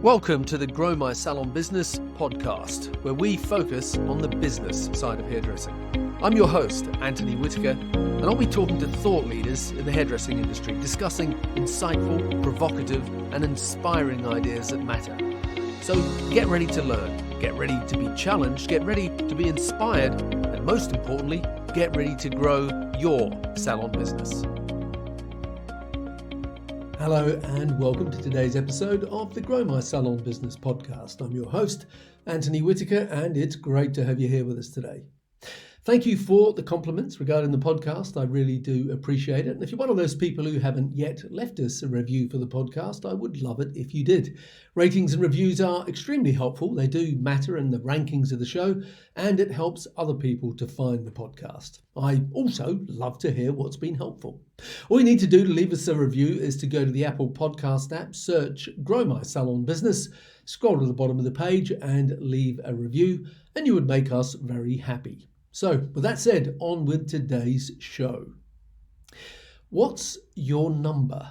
Welcome to the Grow My Salon Business podcast, where we focus on the business side of hairdressing. I'm your host, Anthony Whitaker, and I'll be talking to thought leaders in the hairdressing industry, discussing insightful, provocative, and inspiring ideas that matter. So get ready to learn, get ready to be challenged, get ready to be inspired, and most importantly, get ready to grow your salon business. Hello and welcome to today's episode of the Grow My Salon Business podcast. I'm your host, Anthony Whitaker, and it's great to have you here with us today. Thank you for the compliments regarding the podcast. I really do appreciate it. And if you're one of those people who haven't yet left us a review for the podcast, I would love it if you did. Ratings and reviews are extremely helpful. They do matter in the rankings of the show, and it helps other people to find the podcast. I also love to hear what's been helpful. All you need to do to leave us a review is to go to the Apple Podcast app, search Grow My Salon Business, scroll to the bottom of the page and leave a review, and you would make us very happy. So, with that said, on with today's show. What's your number?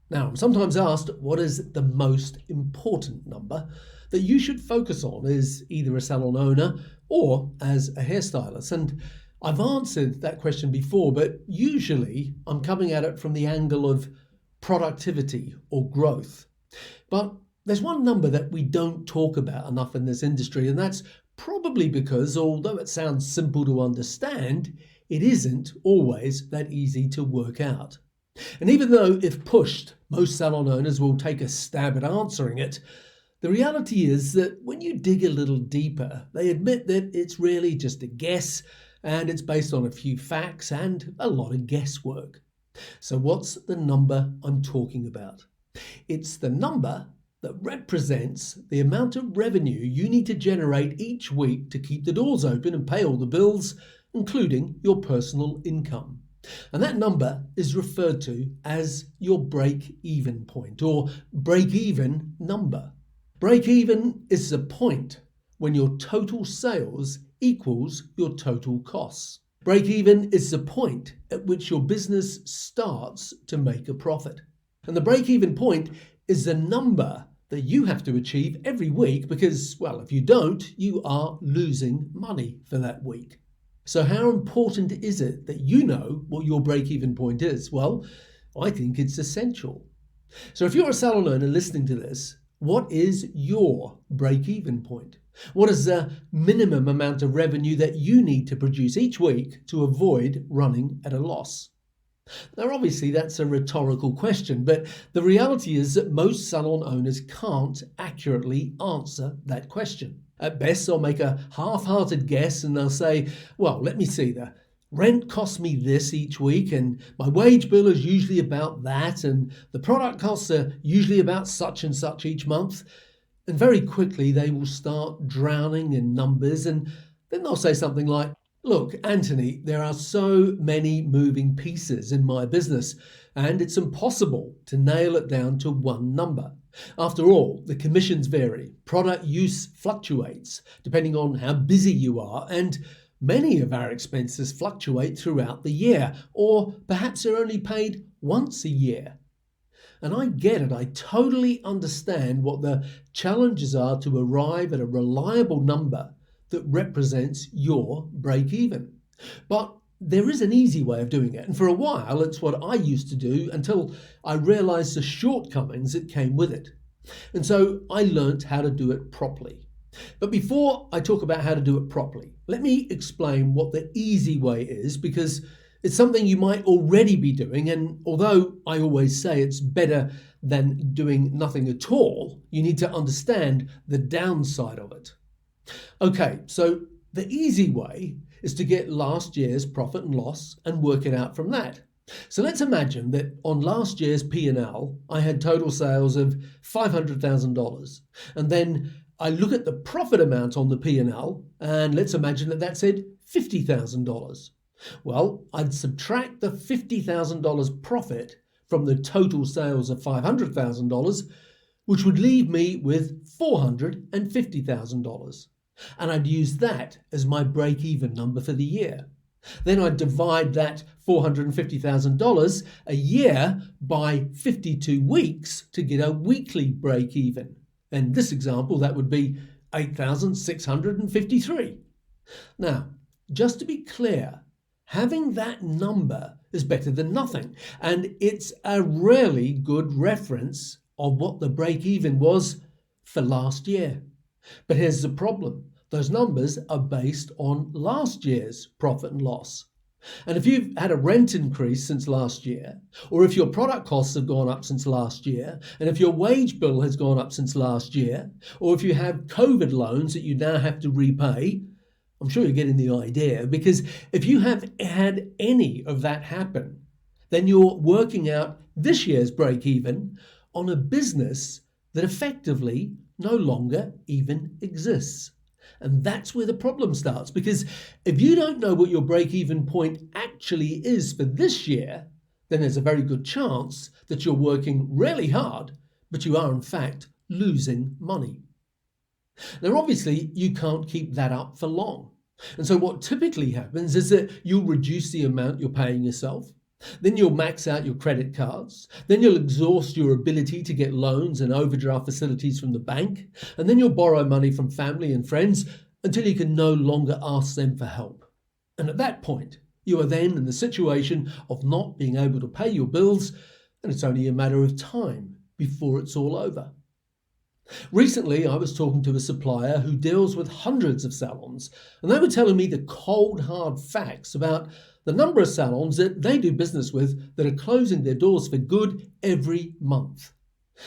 Now, I'm sometimes asked what is the most important number that you should focus on as either a salon owner or as a hairstylist. And I've answered that question before, but usually I'm coming at it from the angle of productivity or growth. But there's one number that we don't talk about enough in this industry, and that's probably because, although it sounds simple to understand, it isn't always that easy to work out. And even though, if pushed, most salon owners will take a stab at answering it, the reality is that when you dig a little deeper, they admit that it's really just a guess, and it's based on a few facts and a lot of guesswork. So what's the number I'm talking about? It's the number that represents the amount of revenue you need to generate each week to keep the doors open and pay all the bills, including your personal income. And that number is referred to as your break-even point, or break-even number. Break-even is the point when your total sales equals your total costs. Break-even is the point at which your business starts to make a profit. And the break-even point is the number that you have to achieve every week because, well, if you don't, you are losing money for that week. So how important is it that you know what your break-even point is? Well, I think it's essential. So if you're a salon owner listening to this, what is your break-even point? What is the minimum amount of revenue that you need to produce each week to avoid running at a loss? Now, obviously, that's a rhetorical question, but the reality is that most salon owners can't accurately answer that question. At best, they'll make a half-hearted guess and they'll say, well, let me see, the rent costs me this each week, and my wage bill is usually about that, and the product costs are usually about such and such each month. And very quickly, they will start drowning in numbers, and then they'll say something like, look, Anthony, there are so many moving pieces in my business, and it's impossible to nail it down to one number. After all, the commissions vary, product use fluctuates depending on how busy you are, and many of our expenses fluctuate throughout the year, or perhaps they're only paid once a year. And I get it, I totally understand what the challenges are to arrive at a reliable number that represents your break-even. But there is an easy way of doing it, and for a while it's what I used to do until I realized the shortcomings that came with it. And so I learned how to do it properly. But before I talk about how to do it properly, let me explain what the easy way is, because it's something you might already be doing, and although I always say it's better than doing nothing at all, you need to understand the downside of it. Okay, so the easy way is to get last year's profit and loss and work it out from that. So let's imagine that on last year's P&L, I had total sales of $500,000. And then I look at the profit amount on the P&L, and let's imagine that that said $50,000. Well, I'd subtract the $50,000 profit from the total sales of $500,000, which would leave me with $450,000. And I'd use that as my break-even number for the year. Then I'd divide that $450,000 a year by 52 weeks to get a weekly break-even. In this example, that would be 8,653. Now, just to be clear, having that number is better than nothing, and it's a really good reference of what the break-even was for last year. But here's the problem. Those numbers are based on last year's profit and loss. And if you've had a rent increase since last year, or if your product costs have gone up since last year, and if your wage bill has gone up since last year, or if you have COVID loans that you now have to repay, I'm sure you're getting the idea, because if you have had any of that happen, then you're working out this year's break even on a business that effectively no longer even exists. And that's where the problem starts, because if you don't know what your break-even point actually is for this year, then there's a very good chance that you're working really hard, but you are in fact losing money. Now, obviously, you can't keep that up for long. And so what typically happens is that you'll reduce the amount you're paying yourself. Then you'll max out your credit cards. Then you'll exhaust your ability to get loans and overdraft facilities from the bank. And then you'll borrow money from family and friends until you can no longer ask them for help. And at that point, you are then in the situation of not being able to pay your bills, and it's only a matter of time before it's all over. Recently, I was talking to a supplier who deals with hundreds of salons, and they were telling me the cold, hard facts about the number of salons that they do business with that are closing their doors for good every month.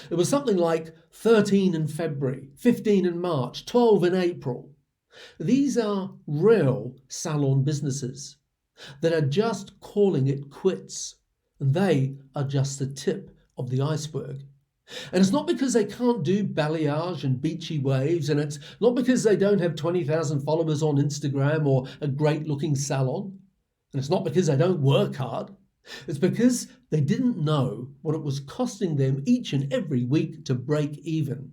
It was something like 13 in February, 15 in March, 12 in April. These are real salon businesses that are just calling it quits, and they are just the tip of the iceberg. And it's not because they can't do balayage and beachy waves, and it's not because they don't have 20,000 followers on Instagram or a great-looking salon. And it's not because they don't work hard. It's because they didn't know what it was costing them each and every week to break even.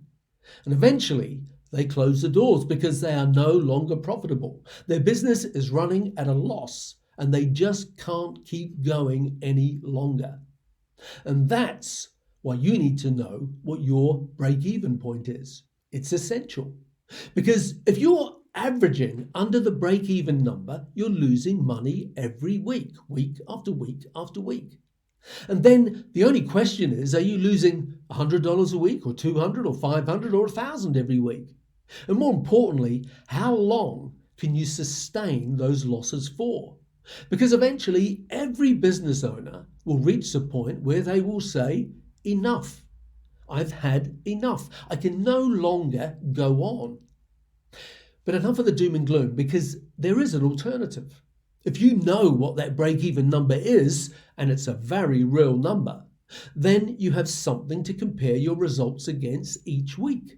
And eventually, they close the doors because they are no longer profitable. Their business is running at a loss, and they just can't keep going any longer. And that's why you need to know what your break-even point is. It's essential. Because if you're averaging under the break-even number, you're losing money every week, week after week after week. And then the only question is, are you losing $100 a week or $200 or $500 or $1,000 every week? And more importantly, how long can you sustain those losses for? Because eventually every business owner will reach the point where they will say, enough. I've had enough. I can no longer go on. But enough of the doom and gloom, because there is an alternative. If you know what that break-even number is, and it's a very real number, then you have something to compare your results against each week.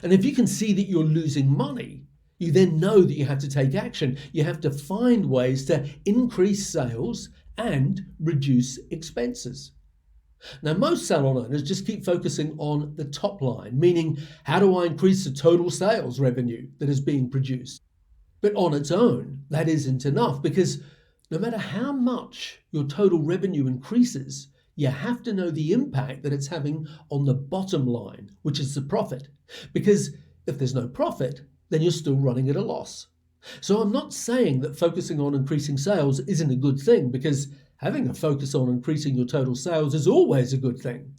And if you can see that you're losing money, you then know that you have to take action. You have to find ways to increase sales and reduce expenses. Now, most salon owners just keep focusing on the top line, meaning how do I increase the total sales revenue that is being produced? But on its own, that isn't enough, because no matter how much your total revenue increases, you have to know the impact that it's having on the bottom line, which is the profit. Because if there's no profit, then you're still running at a loss. So I'm not saying that focusing on increasing sales isn't a good thing, because having a focus on increasing your total sales is always a good thing.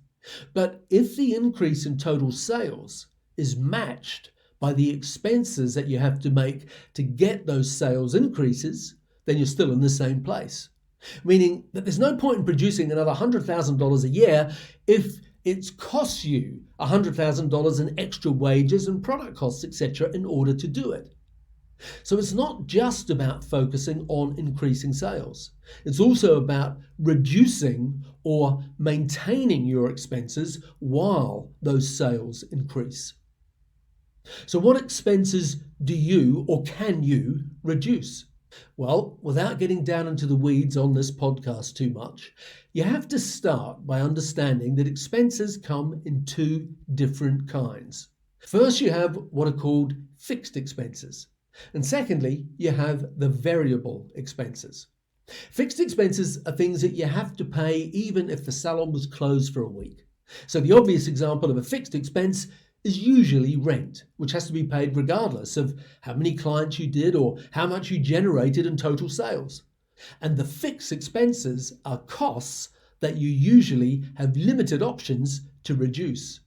But if the increase in total sales is matched by the expenses that you have to make to get those sales increases, then you're still in the same place. Meaning that there's no point in producing another $100,000 a year if it costs you $100,000 in extra wages and product costs, etc., in order to do it. So it's not just about focusing on increasing sales. It's also about reducing or maintaining your expenses while those sales increase. So what expenses do you or can you reduce? Well, without getting down into the weeds on this podcast too much, you have to start by understanding that expenses come in two different kinds. First, you have what are called fixed expenses. And secondly, you have the variable expenses. Fixed expenses are things that you have to pay even if the salon was closed for a week. So the obvious example of a fixed expense is usually rent, which has to be paid regardless of how many clients you did or how much you generated in total sales. And the fixed expenses are costs that you usually have limited options to reduce.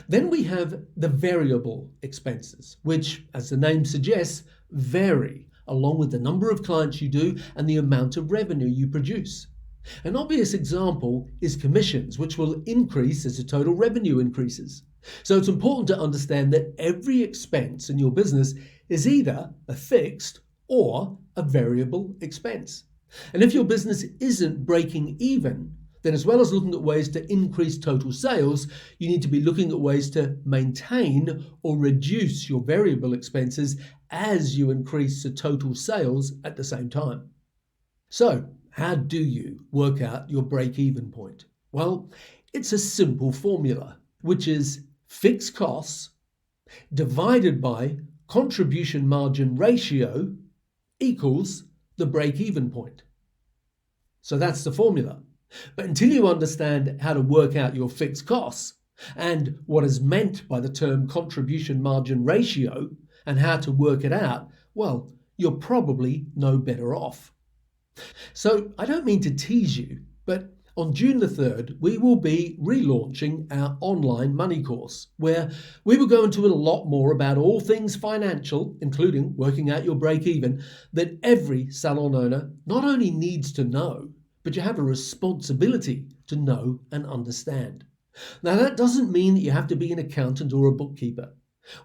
Then we have the variable expenses, which, as the name suggests, vary along with the number of clients you do and the amount of revenue you produce. An obvious example is commissions, which will increase as the total revenue increases. So it's important to understand that every expense in your business is either a fixed or a variable expense. And if your business isn't breaking even, then as well as looking at ways to increase total sales, you need to be looking at ways to maintain or reduce your variable expenses as you increase the total sales at the same time. So, how do you work out your break-even point? Well, it's a simple formula, which is fixed costs divided by contribution margin ratio equals the break-even point. So that's the formula. But until you understand how to work out your fixed costs and what is meant by the term contribution margin ratio and how to work it out, well, you're probably no better off. So I don't mean to tease you, but on June the 3rd, we will be relaunching our online money course, where we will go into a lot more about all things financial, including working out your break-even, that every salon owner not only needs to know, but you have a responsibility to know and understand. Now, that doesn't mean that you have to be an accountant or a bookkeeper.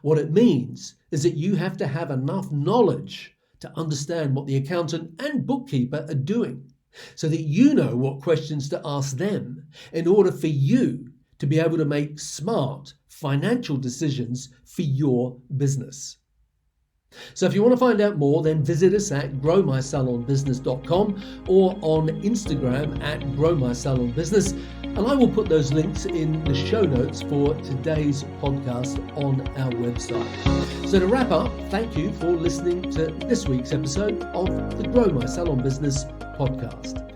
What it means is that you have to have enough knowledge to understand what the accountant and bookkeeper are doing, so that you know what questions to ask them in order for you to be able to make smart financial decisions for your business. So if you want to find out more, then visit us at growmysalonbusiness.com or on Instagram at growmysalonbusiness, and I will put those links in the show notes for today's podcast on our website. So to wrap up, thank you for listening to this week's episode of the Grow My Salon Business podcast.